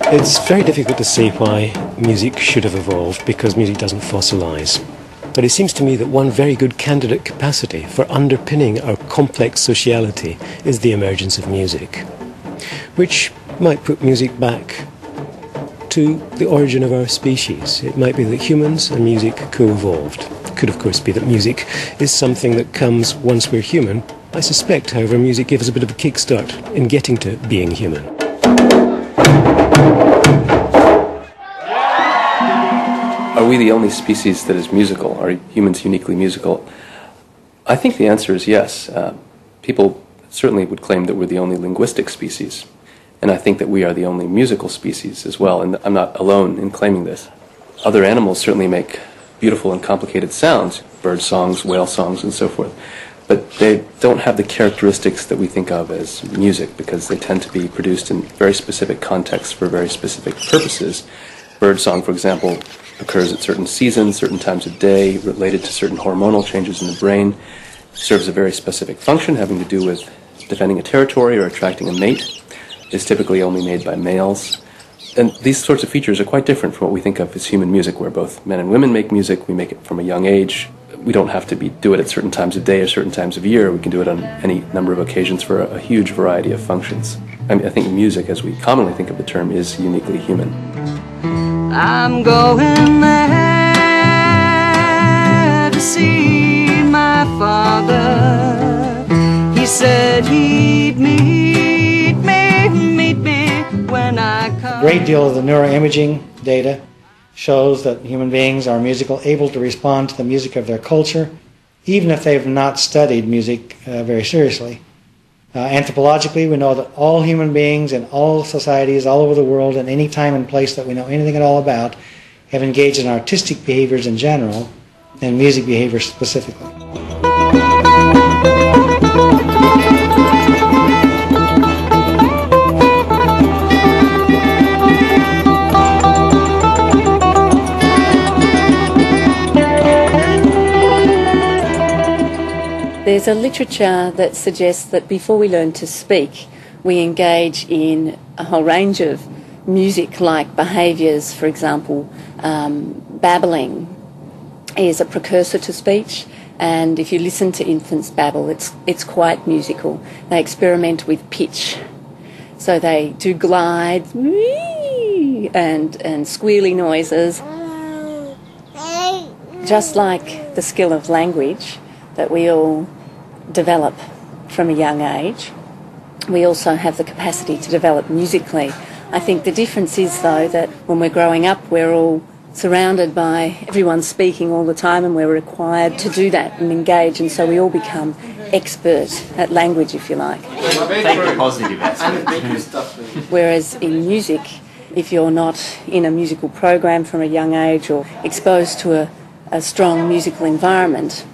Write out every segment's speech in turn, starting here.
It's very difficult to say why music should have evolved, because music doesn't fossilise. But it seems to me that one very good candidate capacity for underpinning our complex sociality is the emergence of music, which might put music back to the origin of our species. It might be that humans and music co-evolved. It could, of course, be that music is something that comes once we're human. I suspect, however, music gives us a bit of a kickstart in getting to being human. Are we the only species that is musical? Are humans uniquely musical? I think the answer is yes. People certainly would claim that we're the only linguistic species. And I think that we are the only musical species as well, and I'm not alone in claiming this. Other animals certainly make beautiful and complicated sounds, bird songs, whale songs, and so forth. But they don't have the characteristics that we think of as music, because they tend to be produced in very specific contexts for very specific purposes. Birdsong, for example, occurs at certain seasons, certain times of day, related to certain hormonal changes in the brain, serves a very specific function having to do with defending a territory or attracting a mate, is typically only made by males. And these sorts of features are quite different from what we think of as human music, where both men and women make music. We make it from a young age. We don't have to do it at certain times of day or certain times of year. We can do it on any number of occasions for a huge variety of functions. I think music, as we commonly think of the term, is uniquely human. I'm going there to see my father. He said he'd meet me when I come. A great deal of the neuroimaging data shows that human beings are musical, able to respond to the music of their culture, even if they've not studied music very seriously. Anthropologically, we know that all human beings in all societies all over the world, in any time and place that we know anything at all about, have engaged in artistic behaviors in general and music behaviors specifically. There's a literature that suggests that before we learn to speak, we engage in a whole range of music-like behaviours. For example, babbling is a precursor to speech, and if you listen to infants babble, it's quite musical. They experiment with pitch, so they do glides and squealy noises, just like the skill of language that we all develop from a young age. We also have the capacity to develop musically. I think the difference is, though, that when we're growing up, we're all surrounded by everyone speaking all the time, and we're required to do that and engage, and so we all become expert at language, if you like. Take the positive aspect. Whereas in music, if you're not in a musical program from a young age or exposed to a strong musical environment,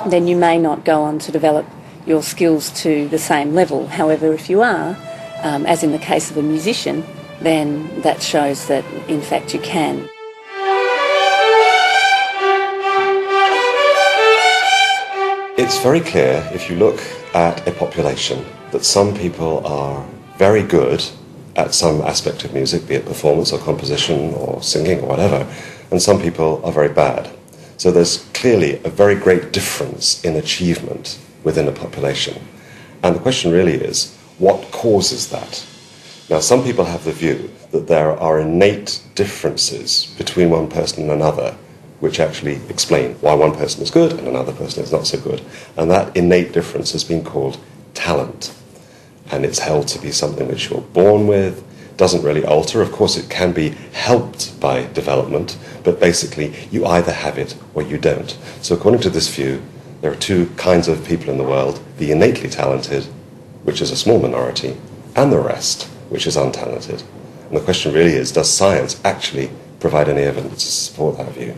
then you may not go on to develop your skills to the same level. However, if you are, as in the case of a musician, then that shows that in fact you can. It's very clear, if you look at a population, that some people are very good at some aspect of music, be it performance or composition or singing or whatever, and some people are very bad. So there's clearly a very great difference in achievement within a population. And the question really is, what causes that? Now, some people have the view that there are innate differences between one person and another, which actually explain why one person is good and another person is not so good. And that innate difference has been called talent. And it's held to be something which you're born with, doesn't really alter. Of course, it can be helped by development, but basically you either have it or you don't. So according to this view, there are two kinds of people in the world: the innately talented, which is a small minority, and the rest, which is untalented. And the question really is, does science actually provide any evidence to support that view?